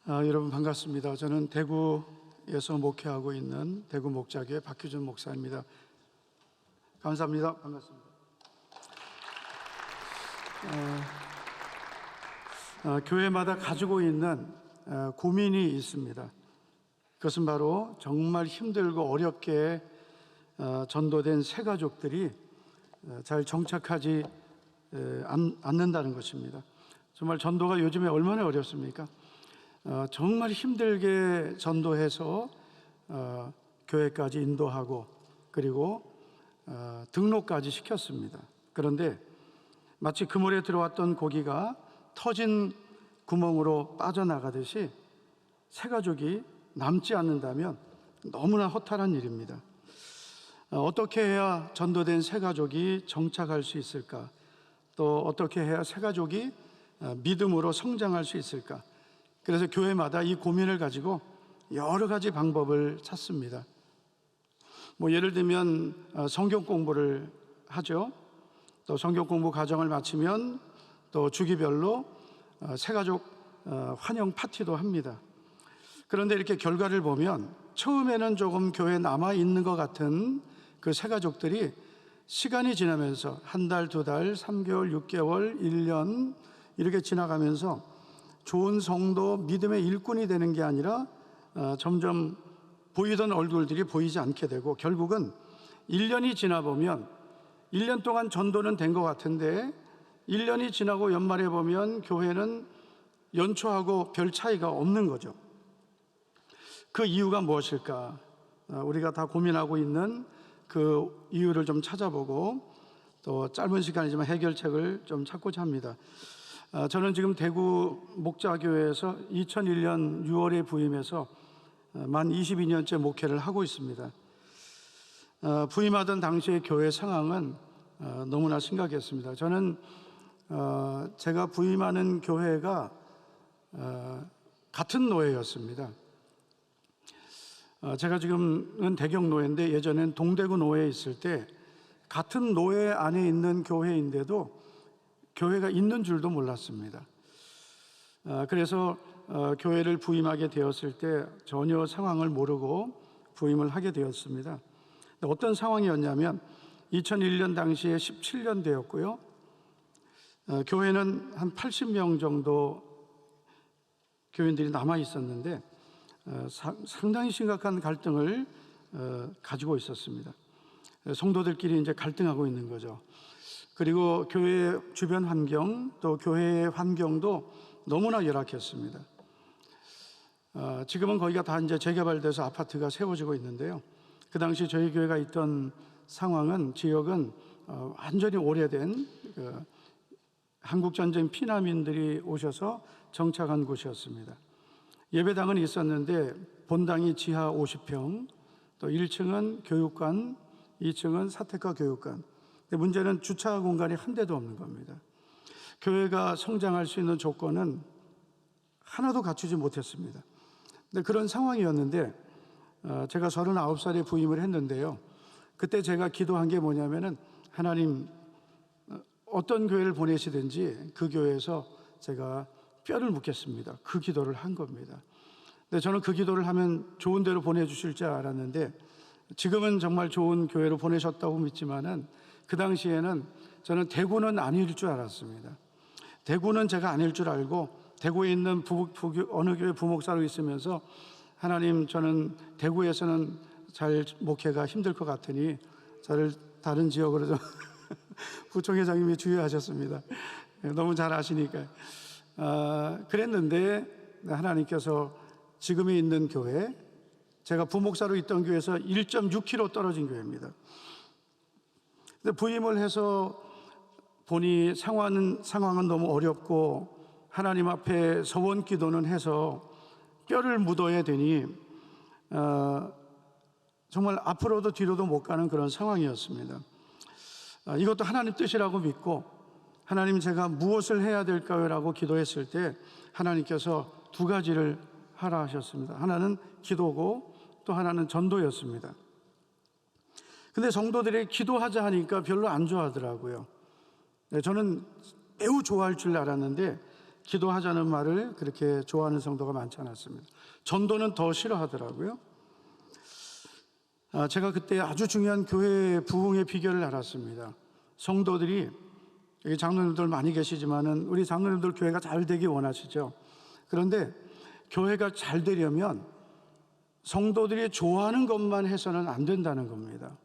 여러분 반갑습니다. 저는 대구에서 목회하고 있는 대구 목자교회 박규준 목사입니다. 감사합니다. 반갑습니다. 교회마다 가지고 있는 고민이 있습니다. 그것은 바로 정말 힘들고 어렵게 전도된 새 가족들이 잘 정착하지 않는다는 것입니다. 정말 전도가 요즘에 얼마나 어렵습니까? 정말 힘들게 전도해서 교회까지 인도하고 그리고 등록까지 시켰습니다. 그런데 마치 그물에 들어왔던 고기가 터진 구멍으로 빠져나가듯이 새 가족이 남지 않는다면 너무나 허탈한 일입니다. 어떻게 해야 전도된 새 가족이 정착할 수 있을까? 또 어떻게 해야 새 가족이 믿음으로 성장할 수 있을까? 그래서 교회마다 이 고민을 가지고 여러 가지 방법을 찾습니다. 예를 들면 성경 공부를 하죠. 또 성경 공부 과정을 마치면 또 주기별로 새가족 환영 파티도 합니다. 그런데 이렇게 결과를 보면 처음에는 조금 교회에 남아있는 것 같은 그 새가족들이 시간이 지나면서 한 달, 두 달, 3개월, 6개월, 1년 이렇게 지나가면서 좋은 성도, 믿음의 일꾼이 되는 게 아니라 점점 보이던 얼굴들이 보이지 않게 되고 결국은 1년이 지나 보면 1년 동안 전도는 된 것 같은데 1년이 지나고 연말에 보면 교회는 연초하고 별 차이가 없는 거죠. 그 이유가 무엇일까? 우리가 다 고민하고 있는 그 이유를 좀 찾아보고 또 짧은 시간이지만 해결책을 좀 찾고자 합니다. 저는 지금 대구 목자교회에서 2001년 6월에 부임해서 만 22년째 목회를 하고 있습니다. 부임하던 당시의 교회 상황은 너무나 심각했습니다. 저는 제가 부임하는 교회가 같은 노예였습니다. 제가 지금은 대경 노예인데 예전엔 동대구 노예에 있을 때 같은 노예 안에 있는 교회인데도 교회가 있는 줄도 몰랐습니다. 그래서 교회를 부임하게 되었을 때 전혀 상황을 모르고 부임을 하게 되었습니다. 어떤 상황이었냐면 2001년 당시에 17년 되었고요. 교회는 한 80명 정도 교인들이 남아 있었는데 상당히 심각한 갈등을 가지고 있었습니다. 성도들끼리 이제 갈등하고 있는 거죠. 그리고 교회 주변 환경 또 교회의 환경도 너무나 열악했습니다. 지금은 거기가 다 이제 재개발돼서 아파트가 세워지고 있는데요. 그 당시 저희 교회가 있던 상황은 지역은 완전히 오래된 한국전쟁 피난민들이 오셔서 정착한 곳이었습니다. 예배당은 있었는데 본당이 지하 50평, 또 1층은 교육관, 2층은 사택과 교육관. 근데 문제는 주차 공간이 한 대도 없는 겁니다. 교회가 성장할 수 있는 조건은 하나도 갖추지 못했습니다. 근데 그런 상황이었는데 제가 39살에 부임을 했는데요. 그때 제가 기도한 게 뭐냐면은 하나님 어떤 교회를 보내시든지 그 교회에서 제가 뼈를 묻겠습니다. 그 기도를 한 겁니다. 근데 저는 그 기도를 하면 좋은 데로 보내주실 줄 알았는데 지금은 정말 좋은 교회로 보내셨다고 믿지만은 그 당시에는 저는 대구는 아닐 줄 알았습니다. 대구는 제가 아닐 줄 알고 대구에 있는 어느 교회 부목사로 있으면서 하나님 저는 대구에서는 잘 목회가 힘들 것 같으니 저를 다른 지역으로 좀 부총회장님이 주의하셨습니다. 너무 잘 아시니까. 그랬는데 하나님께서 지금에 있는 교회, 제가 부목사로 있던 교회에서 1.6km 떨어진 교회입니다. 근데 부임을 해서 보니 상황은 너무 어렵고 하나님 앞에 서원 기도는 해서 뼈를 묻어야 되니 정말 앞으로도 뒤로도 못 가는 그런 상황이었습니다. 이것도 하나님 뜻이라고 믿고 하나님 제가 무엇을 해야 될까요? 라고 기도했을 때 하나님께서 두 가지를 하라 하셨습니다. 하나는 기도고 또 하나는 전도였습니다. 근데 성도들이 기도하자 하니까 별로 안 좋아하더라고요. 저는 매우 좋아할 줄 알았는데 기도하자는 말을 그렇게 좋아하는 성도가 많지 않았습니다. 전도는 더 싫어하더라고요. 제가 그때 아주 중요한 교회 부흥의 비결을 알았습니다. 성도들이, 여기 장로님들 많이 계시지만은 우리 장로님들 교회가 잘 되기 원하시죠. 그런데 교회가 잘 되려면 성도들이 좋아하는 것만 해서는 안 된다는 겁니다.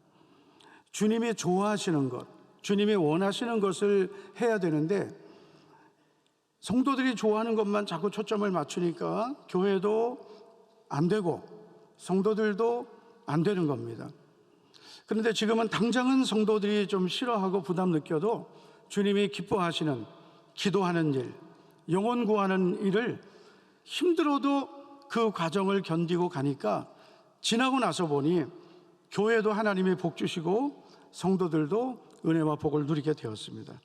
주님이 좋아하시는 것, 주님이 원하시는 것을 해야 되는데 성도들이 좋아하는 것만 자꾸 초점을 맞추니까 교회도 안 되고 성도들도 안 되는 겁니다. 그런데 지금은 당장은 성도들이 좀 싫어하고 부담 느껴도 주님이 기뻐하시는 기도하는 일, 영혼 구하는 일을 힘들어도 그 과정을 견디고 가니까 지나고 나서 보니 교회도 하나님이 복 주시고 성도들도 은혜와 복을 누리게 되었습니다.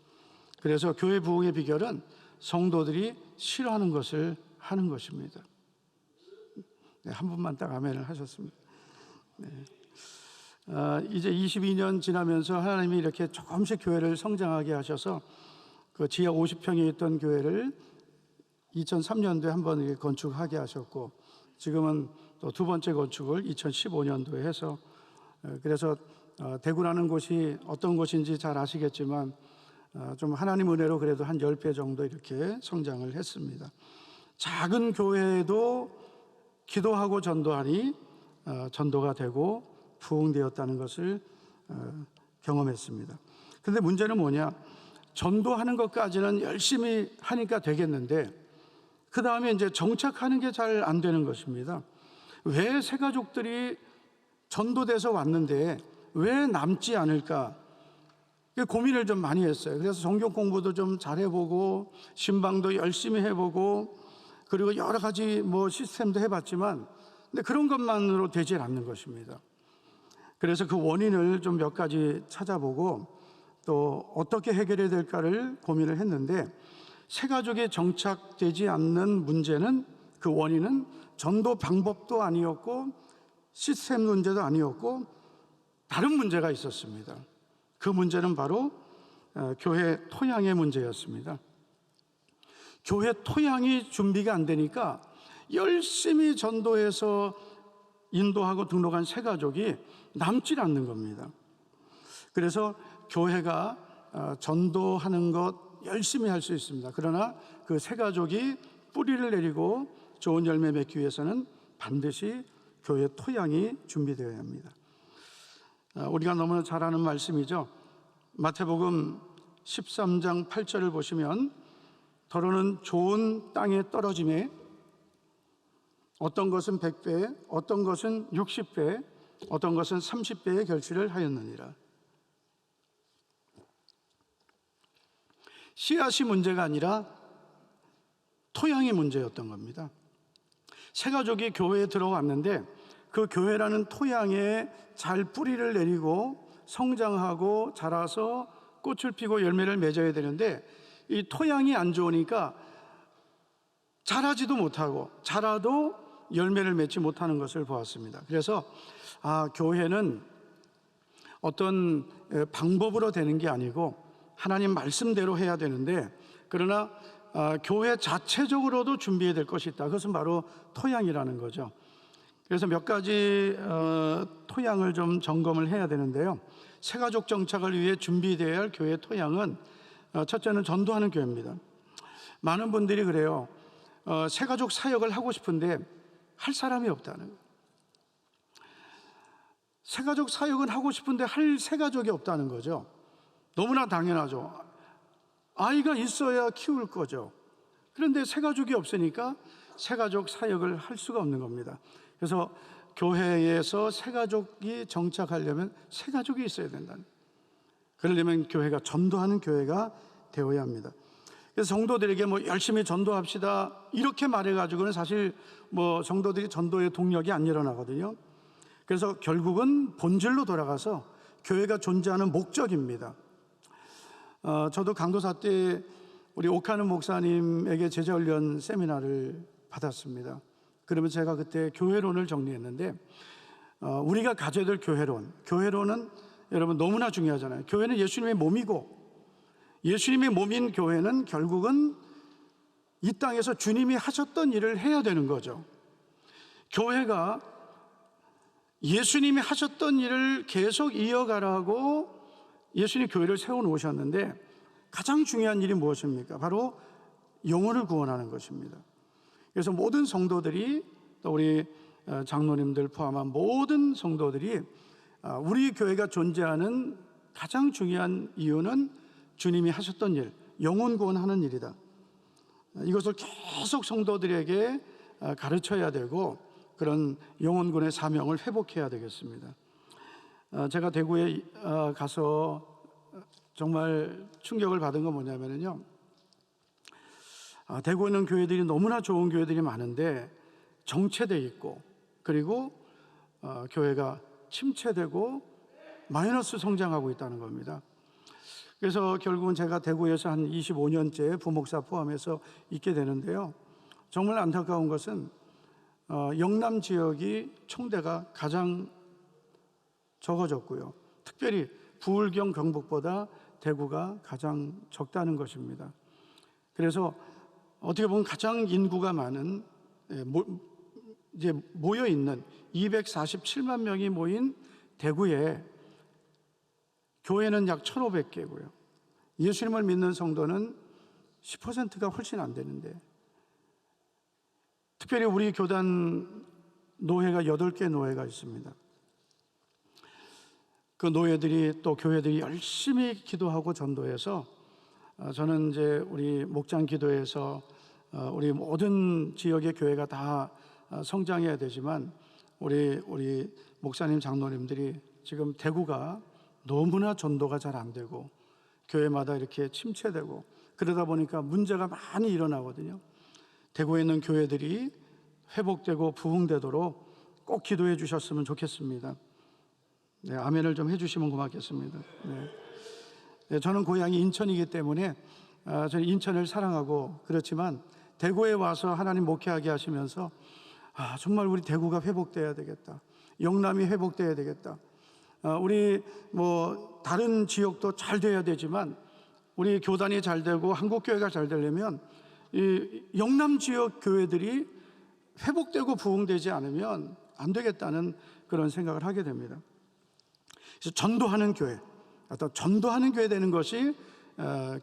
그래서 교회 부흥의 비결은 성도들이 싫어하는 것을 하는 것입니다. 네, 한 분만 딱 아멘을 하셨습니다. 네. 이제 22년 지나면서 하나님이 이렇게 조금씩 교회를 성장하게 하셔서 그 지하 50평에 있던 교회를 2003년도에 한번 건축하게 하셨고 지금은 또 두 번째 건축을 2015년도에 해서 그래서 대구라는 곳이 어떤 곳인지 잘 아시겠지만 좀 하나님 은혜로 그래도 한 10배 정도 이렇게 성장을 했습니다. 작은 교회도 기도하고 전도하니 전도가 되고 부흥되었다는 것을 경험했습니다. 그런데 문제는 뭐냐? 전도하는 것까지는 열심히 하니까 되겠는데 그 다음에 이제 정착하는 게 잘 안 되는 것입니다. 왜 새가족들이 전도돼서 왔는데 왜 남지 않을까? 고민을 좀 많이 했어요. 그래서 성경 공부도 좀 잘해보고 신방도 열심히 해보고 그리고 여러 가지 시스템도 해봤지만 근데 그런 것만으로 되질 않는 것입니다. 그래서 그 원인을 좀 몇 가지 찾아보고 또 어떻게 해결해야 될까를 고민을 했는데 새가족이 정착되지 않는 문제는 그 원인은 전도 방법도 아니었고 시스템 문제도 아니었고 다른 문제가 있었습니다. 그 문제는 바로 교회 토양의 문제였습니다. 교회 토양이 준비가 안 되니까 열심히 전도해서 인도하고 등록한 새가족이 남질 않는 겁니다. 그래서 교회가 전도하는 것 열심히 할 수 있습니다. 그러나 그 새가족이 뿌리를 내리고 좋은 열매 맺기 위해서는 반드시 교회 토양이 준비되어야 합니다. 우리가 너무나 잘 아는 말씀이죠. 마태복음 13장 8절을 보시면 더러는 좋은 땅에 떨어짐에 어떤 것은 100배, 어떤 것은 60배, 어떤 것은 30배의 결실을 하였느니라. 씨앗이 문제가 아니라 토양이 문제였던 겁니다. 새가족이 교회에 들어왔는데 그 교회라는 토양에 잘 뿌리를 내리고 성장하고 자라서 꽃을 피고 열매를 맺어야 되는데 이 토양이 안 좋으니까 자라지도 못하고 자라도 열매를 맺지 못하는 것을 보았습니다. 그래서 교회는 어떤 방법으로 되는 게 아니고 하나님 말씀대로 해야 되는데 그러나 교회 자체적으로도 준비해야 될 것이 있다. 그것은 바로 토양이라는 거죠. 그래서 몇 가지 토양을 좀 점검을 해야 되는데요. 새가족 정착을 위해 준비되어야 할 교회 토양은 첫째는 전도하는 교회입니다. 많은 분들이 그래요. 새가족 사역을 하고 싶은데 할 사람이 없다는 거예요. 새가족 사역은 하고 싶은데 할 새가족이 없다는 거죠. 너무나 당연하죠. 아이가 있어야 키울 거죠. 그런데 새가족이 없으니까 새가족 사역을 할 수가 없는 겁니다. 그래서 교회에서 새가족이 정착하려면 새가족이 있어야 된다는, 그러려면 교회가 전도하는 교회가 되어야 합니다. 그래서 성도들에게 열심히 전도합시다 이렇게 말해가지고는 사실 성도들이 전도의 동력이 안 일어나거든요. 그래서 결국은 본질로 돌아가서 교회가 존재하는 목적입니다. 저도 강도사 때 우리 옥하는 목사님에게 제자훈련 세미나를 받았습니다. 그러면 제가 그때 교회론을 정리했는데 우리가 가져야 될 교회론은 여러분 너무나 중요하잖아요. 교회는 예수님의 몸이고 예수님의 몸인 교회는 결국은 이 땅에서 주님이 하셨던 일을 해야 되는 거죠. 교회가 예수님이 하셨던 일을 계속 이어가라고 예수님 교회를 세워놓으셨는데 가장 중요한 일이 무엇입니까? 바로 영혼을 구원하는 것입니다. 그래서 모든 성도들이, 또 우리 장로님들 포함한 모든 성도들이 우리 교회가 존재하는 가장 중요한 이유는 주님이 하셨던 일, 영혼 구원하는 일이다. 이것을 계속 성도들에게 가르쳐야 되고 그런 영혼 구원의 사명을 회복해야 되겠습니다. 제가 대구에 가서 정말 충격을 받은 건 뭐냐면요, 대구에 있는 교회들이 너무나 좋은 교회들이 많은데 정체돼 있고, 그리고 교회가 침체되고 마이너스 성장하고 있다는 겁니다. 그래서 결국은 제가 대구에서 한 25년째 부목사 포함해서 있게 되는데요, 정말 안타까운 것은 영남 지역이 총대가 가장 적어졌고요, 특별히 부울경 경북보다 대구가 가장 적다는 것입니다. 그래서 어떻게 보면 가장 인구가 많은, 이제 모여 있는 247만 명이 모인 대구에 교회는 약 1,500개고요. 예수님을 믿는 성도는 10%가 훨씬 안 되는데, 특별히 우리 교단 노회가 8개 노회가 있습니다. 그 노예들이, 또 교회들이 열심히 기도하고 전도해서 저는 이제 우리 목장 기도에서 우리 모든 지역의 교회가 다 성장해야 되지만 우리 목사님 장로님들이 지금 대구가 너무나 전도가 잘 안 되고 교회마다 이렇게 침체되고 그러다 보니까 문제가 많이 일어나거든요. 대구에 있는 교회들이 회복되고 부흥되도록 꼭 기도해 주셨으면 좋겠습니다. 네, 아멘을 좀 해주시면 고맙겠습니다. 네, 저는 고향이 인천이기 때문에 저는 인천을 사랑하고, 그렇지만 대구에 와서 하나님 목회하게 하시면서 정말 우리 대구가 회복돼야 되겠다, 영남이 회복돼야 되겠다, 우리 다른 지역도 잘 돼야 되지만 우리 교단이 잘 되고 한국교회가 잘 되려면 이 영남 지역 교회들이 회복되고 부흥되지 않으면 안 되겠다는 그런 생각을 하게 됩니다. 그래서 전도하는 교회, 어떤 전도하는 교회 되는 것이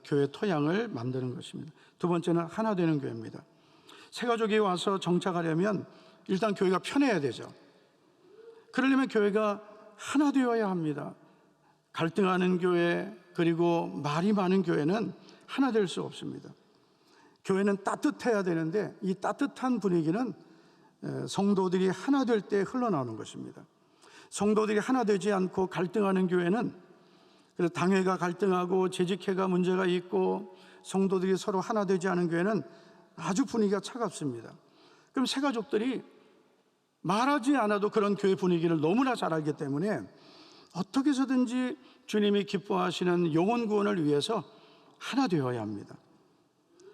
교회 토양을 만드는 것입니다. 두 번째는 하나 되는 교회입니다. 새 가족이 와서 정착하려면 일단 교회가 편해야 되죠. 그러려면 교회가 하나 되어야 합니다. 갈등하는 교회, 그리고 말이 많은 교회는 하나 될 수 없습니다. 교회는 따뜻해야 되는데 이 따뜻한 분위기는 성도들이 하나 될 때 흘러나오는 것입니다. 성도들이 하나 되지 않고 갈등하는 교회는, 그래서 당회가 갈등하고 재직회가 문제가 있고 성도들이 서로 하나 되지 않은 교회는 아주 분위기가 차갑습니다. 그럼 새 가족들이 말하지 않아도 그런 교회 분위기를 너무나 잘 알기 때문에 어떻게 해서든지 주님이 기뻐하시는 영혼 구원을 위해서 하나 되어야 합니다.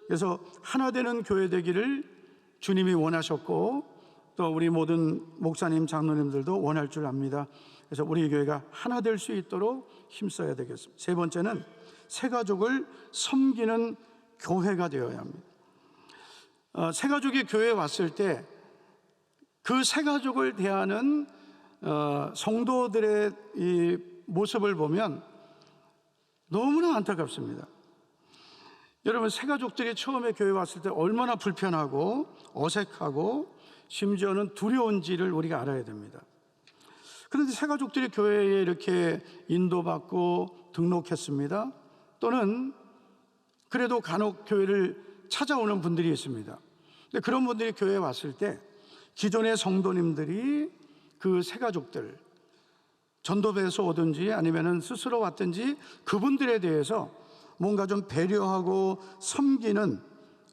그래서 하나 되는 교회 되기를 주님이 원하셨고 또 우리 모든 목사님, 장로님들도 원할 줄 압니다. 그래서 우리 교회가 하나 될 수 있도록 힘써야 되겠습니다. 세 번째는 새 가족을 섬기는 교회가 되어야 합니다. 새 가족이 교회에 왔을 때 그 새 가족을 대하는 성도들의 이 모습을 보면 너무나 안타깝습니다. 여러분, 새 가족들이 처음에 교회 왔을 때 얼마나 불편하고 어색하고 심지어는 두려운지를 우리가 알아야 됩니다. 그런데 새 가족들이 교회에 이렇게 인도받고 등록했습니다. 또는 그래도 간혹 교회를 찾아오는 분들이 있습니다. 근데 그런 분들이 교회에 왔을 때 기존의 성도님들이 그 새 가족들, 전도배에서 오든지 아니면 스스로 왔든지 그분들에 대해서 뭔가 좀 배려하고 섬기는,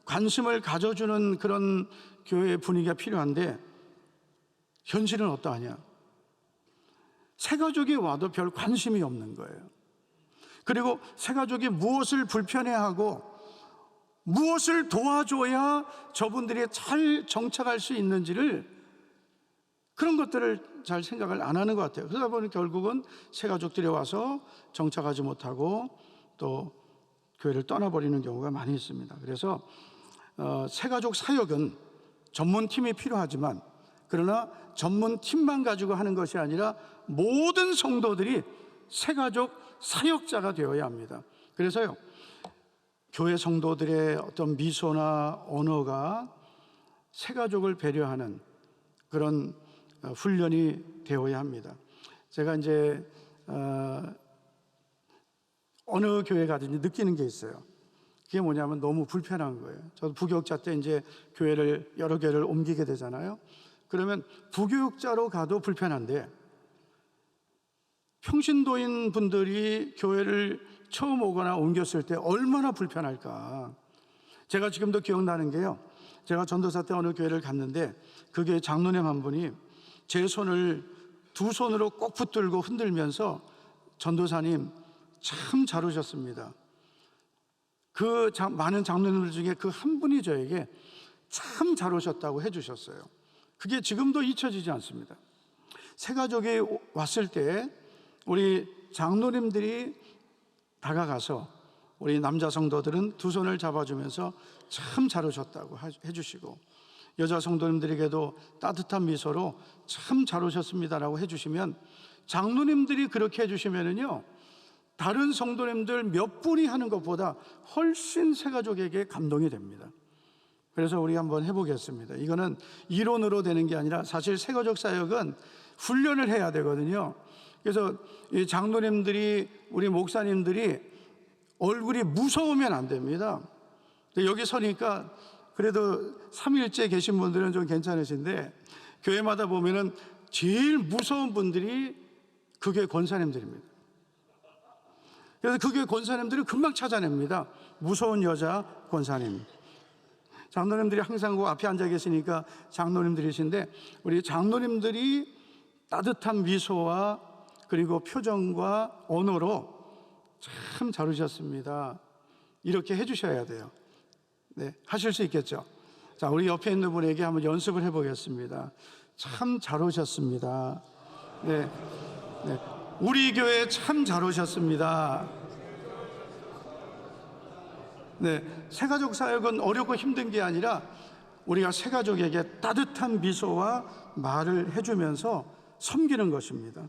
관심을 가져주는 그런 교회의 분위기가 필요한데 현실은 어떠하냐? 새 가족이 와도 별 관심이 없는 거예요. 그리고 새 가족이 무엇을 불편해하고 무엇을 도와줘야 저분들이 잘 정착할 수 있는지를, 그런 것들을 잘 생각을 안 하는 것 같아요. 그러다 보니 결국은 새 가족들이 와서 정착하지 못하고 또 교회를 떠나버리는 경우가 많이 있습니다. 그래서 새가족 사역은 전문팀이 필요하지만, 그러나 전문팀만 가지고 하는 것이 아니라 모든 성도들이 새가족 사역자가 되어야 합니다. 그래서요, 교회 성도들의 어떤 미소나 언어가 새가족을 배려하는 그런 훈련이 되어야 합니다. 제가 이제 어느 교회 가든지 느끼는 게 있어요. 그게 뭐냐면 너무 불편한 거예요. 저도 부교육자 때 이제 교회를 여러 개를 옮기게 되잖아요. 그러면 부교육자로 가도 불편한데, 평신도인 분들이 교회를 처음 오거나 옮겼을 때 얼마나 불편할까. 제가 지금도 기억나는 게요, 제가 전도사 때 어느 교회를 갔는데 그 교회 장로님 한 분이 제 손을 두 손으로 꼭 붙들고 흔들면서 전도사님 참 잘 오셨습니다. 그 많은 장로님들 중에 그 한 분이 저에게 참 잘 오셨다고 해주셨어요. 그게 지금도 잊혀지지 않습니다. 새가족이 왔을 때 우리 장로님들이 다가가서 우리 남자 성도들은 두 손을 잡아주면서 참 잘 오셨다고 해주시고, 여자 성도님들에게도 따뜻한 미소로 참 잘 오셨습니다라고 해주시면, 장로님들이 그렇게 해주시면은요, 다른 성도님들 몇 분이 하는 것보다 훨씬 새가족에게 감동이 됩니다. 그래서 우리 한번 해보겠습니다. 이거는 이론으로 되는 게 아니라 사실 새가족 사역은 훈련을 해야 되거든요. 그래서 이 장로님들이, 우리 목사님들이 얼굴이 무서우면 안 됩니다. 여기 서니까 그래도 3일째 계신 분들은 좀 괜찮으신데, 교회마다 보면은 제일 무서운 분들이 그 교회 권사님들입니다. 그래서 그 교회 권사님들을 금방 찾아냅니다. 무서운 여자 권사님. 장로님들이 항상 그 앞에 앉아 계시니까 장로님들이신데, 우리 장로님들이 따뜻한 미소와 그리고 표정과 언어로 참 잘 오셨습니다, 이렇게 해주셔야 돼요. 네, 하실 수 있겠죠? 자, 우리 옆에 있는 분에게 한번 연습을 해보겠습니다. 참 잘 오셨습니다. 네, 네. 우리 교회 참 잘 오셨습니다. 네, 새가족 사역은 어렵고 힘든 게 아니라 우리가 새가족에게 따뜻한 미소와 말을 해주면서 섬기는 것입니다.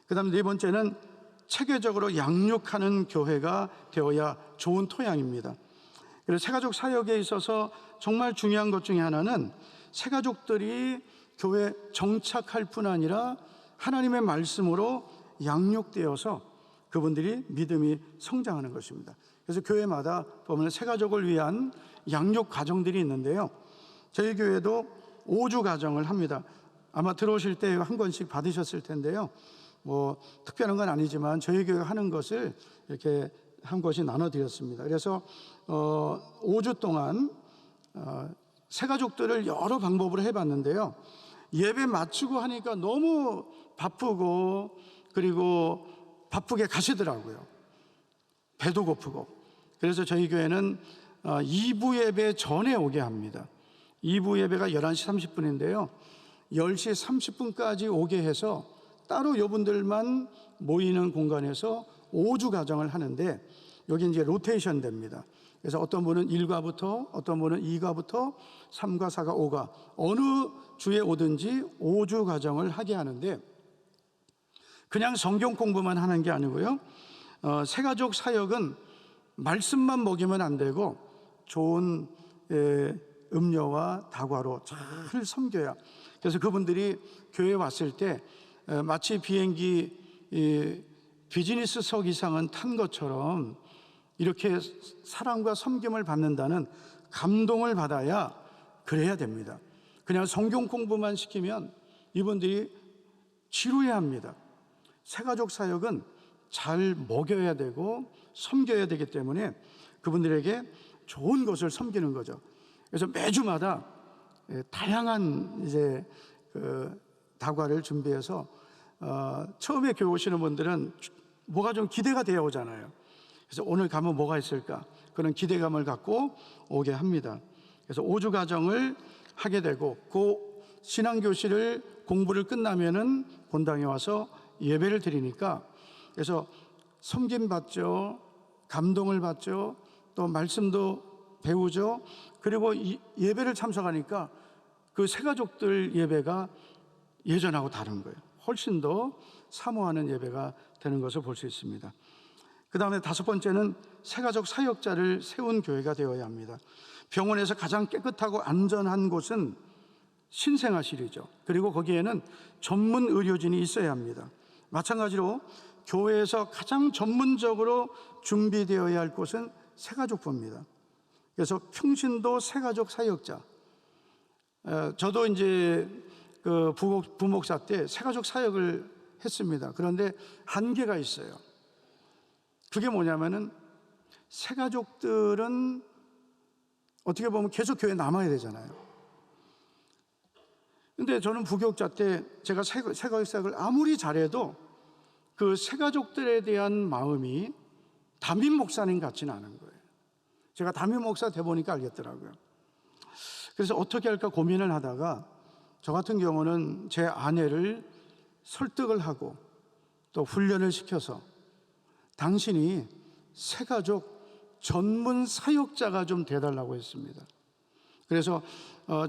그 다음 네 번째는 체계적으로 양육하는 교회가 되어야 좋은 토양입니다. 그래서 새가족 사역에 있어서 정말 중요한 것 중에 하나는 새가족들이 교회에 정착할 뿐 아니라 하나님의 말씀으로 양육되어서 그분들이 믿음이 성장하는 것입니다. 그래서 교회마다 보면 새가족을 위한 양육 가정들이 있는데요, 저희 교회도 5주 가정을 합니다. 아마 들어오실 때 한 권씩 받으셨을 텐데요, 뭐 특별한 건 아니지만 저희 교회가 하는 것을 이렇게 한 권씩 나눠드렸습니다. 그래서 5주 동안 새가족들을 여러 방법으로 해봤는데요, 예배 마치고 하니까 너무 바쁘고 그리고 바쁘게 가시더라고요. 배도 고프고. 그래서 저희 교회는 2부 예배 전에 오게 합니다. 2부 예배가 11시 30분인데요 10시 30분까지 오게 해서 따로 여분들만 모이는 공간에서 5주 가정을 하는데, 여기 이제 로테이션 됩니다. 그래서 어떤 분은 1과부터, 어떤 분은 2과부터 3과, 4과, 5과 어느 주에 오든지 5주 가정을 하게 하는데, 그냥 성경 공부만 하는 게 아니고요, 새가족 사역은 말씀만 먹이면 안 되고 좋은 음료와 다과로 잘 섬겨야. 그래서 그분들이 교회에 왔을 때 마치 비행기 비즈니스석 이상은 탄 것처럼 이렇게 사랑과 섬김을 받는다는 감동을 받아야 그래야 됩니다. 그냥 성경 공부만 시키면 이분들이 지루해합니다. 새가족 사역은 잘 먹여야 되고 섬겨야 되기 때문에 그분들에게 좋은 것을 섬기는 거죠. 그래서 매주마다 다양한 이제 다과를 준비해서 처음에 교회 오시는 분들은 뭐가 좀 기대가 되어 오잖아요. 그래서 오늘 가면 뭐가 있을까, 그런 기대감을 갖고 오게 합니다. 그래서 5주 가정을 하게 되고, 그 신앙교실을 공부를 끝나면은 본당에 와서 예배를 드리니까, 그래서 섬김 받죠, 감동을 받죠, 또 말씀도 배우죠. 그리고 예배를 참석하니까 그 새가족들 예배가 예전하고 다른 거예요. 훨씬 더 사모하는 예배가 되는 것을 볼 수 있습니다. 그 다음에 다섯 번째는 새가족 사역자를 세운 교회가 되어야 합니다. 병원에서 가장 깨끗하고 안전한 곳은 신생아실이죠. 그리고 거기에는 전문 의료진이 있어야 합니다. 마찬가지로 교회에서 가장 전문적으로 준비되어야 할 곳은 새가족부입니다. 그래서 평신도 새가족 사역자, 저도 이제 그 부목사 때 새가족 사역을 했습니다. 그런데 한계가 있어요. 그게 뭐냐면은 새가족들은 어떻게 보면 계속 교회에 남아야 되잖아요. 근데 저는 부교육자 때 제가 새가족 사역을 아무리 잘해도 그 새가족들에 대한 마음이 담임 목사님 같지는 않은 거예요. 제가 담임 목사 돼 보니까 알겠더라고요. 그래서 어떻게 할까 고민을 하다가 저 같은 경우는 제 아내를 설득을 하고 또 훈련을 시켜서 당신이 새가족 전문 사역자가 좀 돼달라고 했습니다. 그래서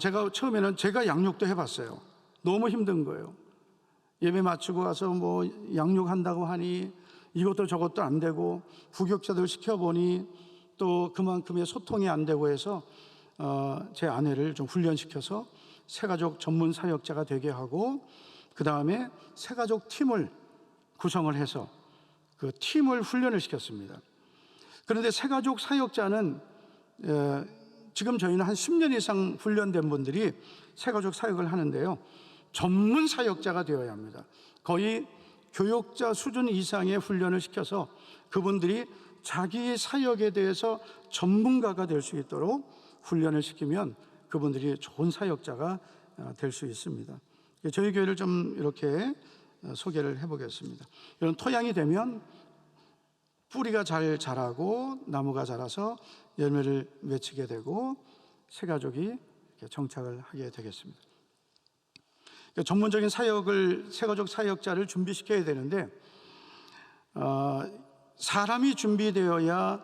제가 처음에는 제가 양육도 해봤어요. 너무 힘든 거예요. 예배 마치고 와서 뭐 양육한다고 하니 이것도 저것도 안 되고 부교육자들 시켜보니 또 그만큼의 소통이 안 되고 해서 제 아내를 좀 훈련시켜서 새가족 전문 사역자가 되게 하고 그 다음에 새가족 팀을 구성을 해서 그 팀을 훈련을 시켰습니다. 그런데 새가족 사역자는 지금 저희는 한 10년 이상 훈련된 분들이 새가족 사역을 하는데요, 전문 사역자가 되어야 합니다. 거의 교육자 수준 이상의 훈련을 시켜서 그분들이 자기 사역에 대해서 전문가가 될 수 있도록 훈련을 시키면 그분들이 좋은 사역자가 될 수 있습니다. 저희 교회를 좀 이렇게 소개를 해보겠습니다. 이런 토양이 되면 뿌리가 잘 자라고 나무가 자라서 열매를 맺히게 되고 새가족이 정착을 하게 되겠습니다. 전문적인 사역을 새가족 사역자를 준비시켜야 되는데 사람이 준비되어야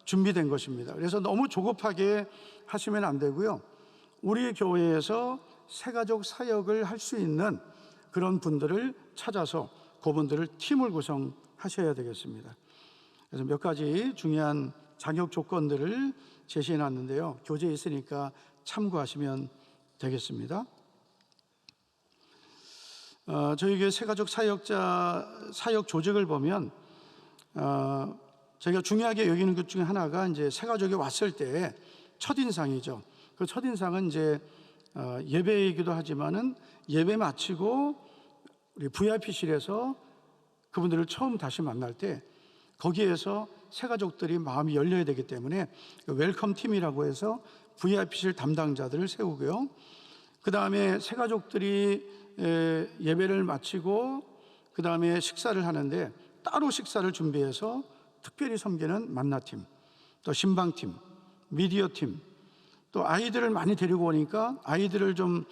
준비된 것입니다. 그래서 너무 조급하게 하시면 안 되고요, 우리 교회에서 새가족 사역을 할 수 있는 그런 분들을 찾아서 그분들을 팀을 구성하셔야 되겠습니다. 그래서 몇 가지 중요한 자격 조건들을 제시해 놨는데요, 교재에 있으니까 참고하시면 되겠습니다. 저희 교회 새가족 사역자 사역 조직을 보면 저희가 중요하게 여기는 것 중에 하나가 이제 새가족이 왔을 때 첫인상이죠. 그 첫인상은 이제 예배이기도 하지만은 예배 마치고 우리 VIP실에서 그분들을 처음 다시 만날 때 거기에서 새가족들이 마음이 열려야 되기 때문에 웰컴 팀이라고 해서 VIP실 담당자들을 세우고요, 그 다음에 새가족들이 예배를 마치고 그 다음에 식사를 하는데 따로 식사를 준비해서 특별히 섬기는 만나팀, 또 신방팀, 미디어팀, 또 아이들을 많이 데리고 오니까 아이들을 좀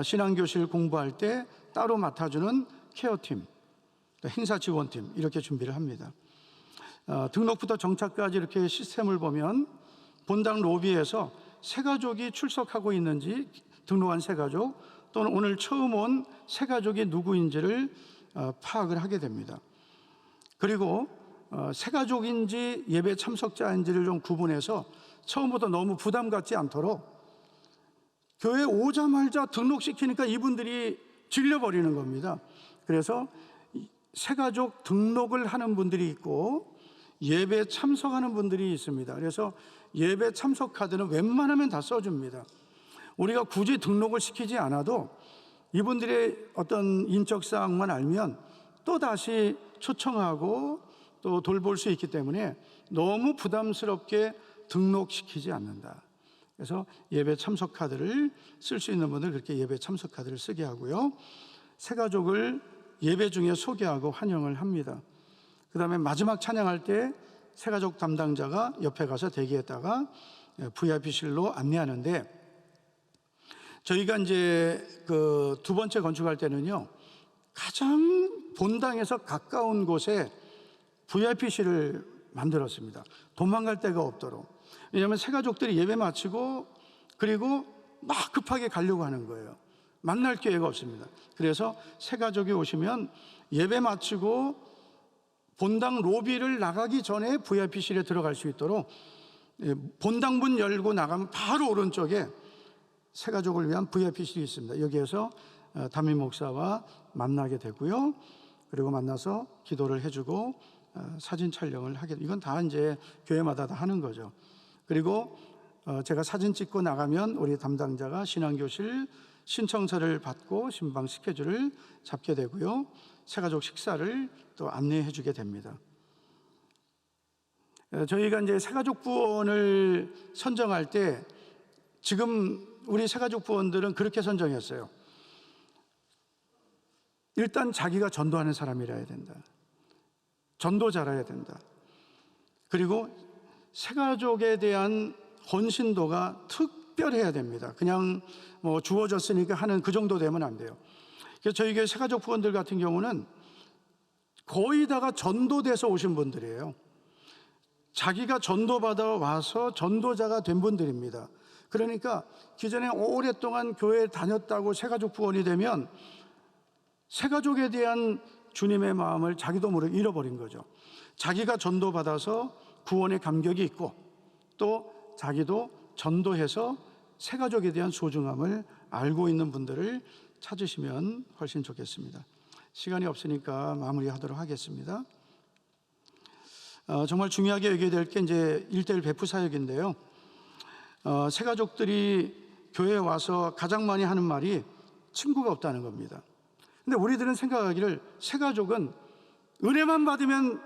신앙교실 공부할 때 따로 맡아주는 케어팀, 또 행사지원팀, 이렇게 준비를 합니다. 등록부터 정착까지 이렇게 시스템을 보면 본당 로비에서 새가족이 출석하고 있는지, 등록한 새가족 또는 오늘 처음 온 새가족이 누구인지를 파악을 하게 됩니다. 그리고 새가족인지 예배 참석자인지를 좀 구분해서 처음부터 너무 부담 갖지 않도록 교회 오자마자 등록시키니까 이분들이 질려버리는 겁니다. 그래서 새가족 등록을 하는 분들이 있고 예배 참석하는 분들이 있습니다. 그래서 예배 참석 카드는 웬만하면 다 써줍니다. 우리가 굳이 등록을 시키지 않아도 이분들의 어떤 인적사항만 알면 또 다시 초청하고 또 돌볼 수 있기 때문에 너무 부담스럽게 등록시키지 않는다. 그래서 예배 참석 카드를 쓸 수 있는 분들 그렇게 예배 참석 카드를 쓰게 하고요, 새가족을 예배 중에 소개하고 환영을 합니다. 그 다음에 마지막 찬양할 때 새가족 담당자가 옆에 가서 대기했다가 VIP실로 안내하는데, 저희가 이제 그 두 번째 건축할 때는요, 가장 본당에서 가까운 곳에 VIP실을 만들었습니다. 도망갈 데가 없도록. 왜냐하면 새가족들이 예배 마치고 그리고 막 급하게 가려고 하는 거예요. 만날 기회가 없습니다. 그래서 새가족이 오시면 예배 마치고 본당 로비를 나가기 전에 VIP실에 들어갈 수 있도록 본당 문 열고 나가면 바로 오른쪽에 새가족을 위한 VIP실이 있습니다. 여기에서 담임 목사와 만나게 되고요. 그리고 만나서 기도를 해주고 사진 촬영을 하게. 이건 다 이제 교회마다 다 하는 거죠. 그리고 제가 사진 찍고 나가면 우리 담당자가 신앙교실 신청서를 받고 신방 스케줄을 잡게 되고요. 새가족 식사를 또 안내해 주게 됩니다. 저희가 이제 새가족 부원을 선정할 때 지금 우리 새가족 부원들은 그렇게 선정했어요. 일단 자기가 전도하는 사람이라야 된다. 전도자라야 된다. 그리고 새가족에 대한 헌신도가 특별해야 됩니다. 그냥 뭐 주어졌으니까 하는 그 정도 되면 안 돼요. 그래서 저희 교회 새가족 부원들 같은 경우는 거의 다가 전도돼서 오신 분들이에요. 자기가 전도받아 와서 전도자가 된 분들입니다. 그러니까 기존에 오랫동안 교회에 다녔다고 새가족 부원이 되면 새가족에 대한 주님의 마음을 자기도 모르게 잃어버린 거죠. 자기가 전도받아서 구원의 감격이 있고 또 자기도 전도해서 새가족에 대한 소중함을 알고 있는 분들을 찾으시면 훨씬 좋겠습니다. 시간이 없으니까 마무리하도록 하겠습니다. 정말 중요하게 여겨야 될 게 이제 1:1 배프 사역인데요. 새가족들이 교회에 와서 가장 많이 하는 말이 친구가 없다는 겁니다. 근데 우리들은 생각하기를 새가족은 은혜만 받으면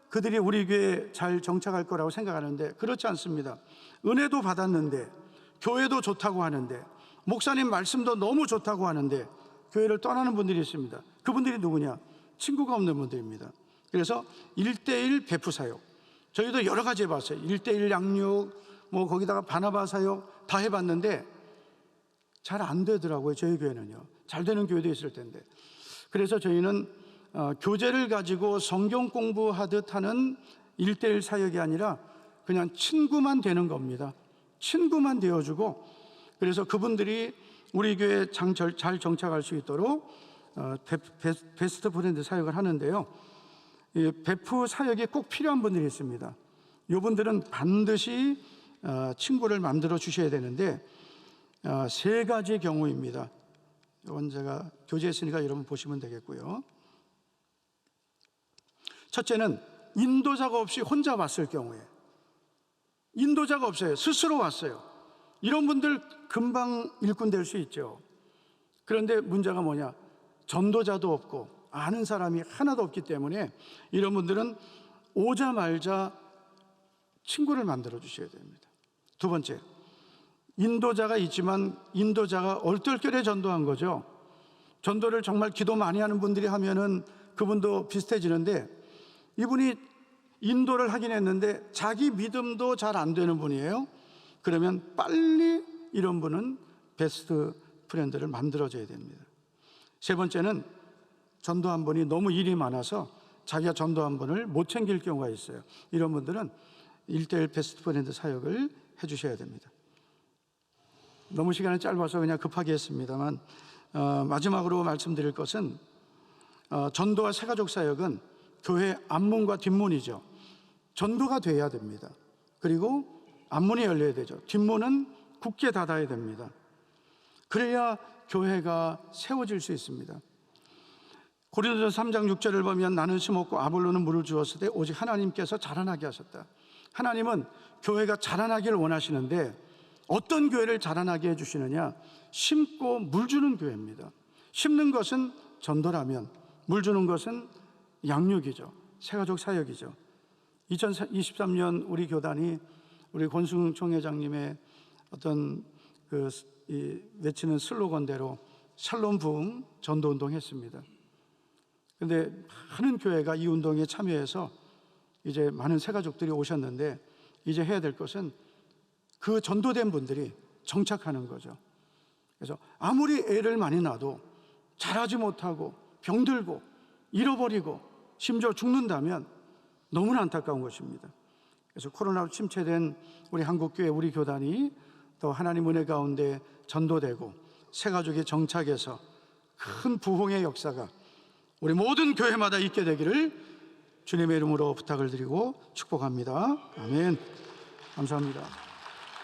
그들이 우리 교회에 잘 정착할 거라고 생각하는데 그렇지 않습니다. 은혜도 받았는데 교회도 좋다고 하는데 목사님 말씀도 너무 좋다고 하는데 교회를 떠나는 분들이 있습니다. 그분들이 누구냐? 친구가 없는 분들입니다. 그래서 1:1 배프 사역 저희도 여러 가지 해봤어요. 1:1 양육 뭐 거기다가 바나바 사역 다 해봤는데 잘 안 되더라고요. 저희 교회는요. 잘 되는 교회도 있을 텐데. 그래서 저희는 교재를 가지고 성경 공부하듯 하는 1:1 사역이 아니라 그냥 친구만 되는 겁니다. 친구만 되어주고 그래서 그분들이 우리 교회에 잘 정착할 수 있도록 베스트 프렌드 사역을 하는데요. 이 베프 사역에 꼭 필요한 분들이 있습니다. 이분들은 반드시 친구를 만들어 주셔야 되는데 3가지 경우입니다. 이건 제가 교재에 있으니까 여러분 보시면 되겠고요. 첫째는 인도자가 없이 혼자 왔을 경우에 인도자가 없어요. 스스로 왔어요. 이런 분들 금방 일꾼 될 수 있죠. 그런데 문제가 뭐냐? 전도자도 없고 아는 사람이 하나도 없기 때문에 이런 분들은 오자마자 친구를 만들어 주셔야 됩니다. 2번째, 인도자가 있지만 인도자가 얼떨결에 전도한 거죠. 전도를 정말 기도 많이 하는 분들이 하면은 그분도 비슷해지는데 이분이 인도를 하긴 했는데 자기 믿음도 잘 안 되는 분이에요. 그러면 빨리 이런 분은 베스트 프렌드를 만들어줘야 됩니다. 3번째는 전도한 분이 너무 일이 많아서 자기가 전도한 분을 못 챙길 경우가 있어요. 이런 분들은 1:1 베스트 프렌드 사역을 해주셔야 됩니다. 너무 시간이 짧아서 그냥 급하게 했습니다만 마지막으로 말씀드릴 것은 전도와 새가족 사역은 교회 앞문과 뒷문이죠. 전도가 돼야 됩니다. 그리고 앞문이 열려야 되죠. 뒷문은 굳게 닫아야 됩니다. 그래야 교회가 세워질 수 있습니다. 고린도서 3장 6절을 보면 나는 심었고 아볼로는 물을 주었을 때 오직 하나님께서 자라나게 하셨다. 하나님은 교회가 자라나기를 원하시는데 어떤 교회를 자라나게 해주시느냐? 심고 물 주는 교회입니다. 심는 것은 전도라면 물 주는 것은 양육이죠. 새가족 사역이죠. 2023년 우리 교단이 우리 권승 총회장님의 어떤 외치는 슬로건대로 샬롬 부흥 전도운동 했습니다. 그런데 많은 교회가 이 운동에 참여해서 이제 많은 새가족들이 오셨는데 이제 해야 될 것은 그 전도된 분들이 정착하는 거죠. 그래서 아무리 애를 많이 낳아도 자라지 못하고 병들고 잃어버리고 심지어 죽는다면 너무나 안타까운 것입니다. 그래서 코로나로 침체된 우리 한국교회, 우리 교단이 또 하나님 은혜 가운데 전도되고 새가족의 정착에서 큰 부흥의 역사가 우리 모든 교회마다 있게 되기를 주님의 이름으로 부탁을 드리고 축복합니다. 아멘. 감사합니다.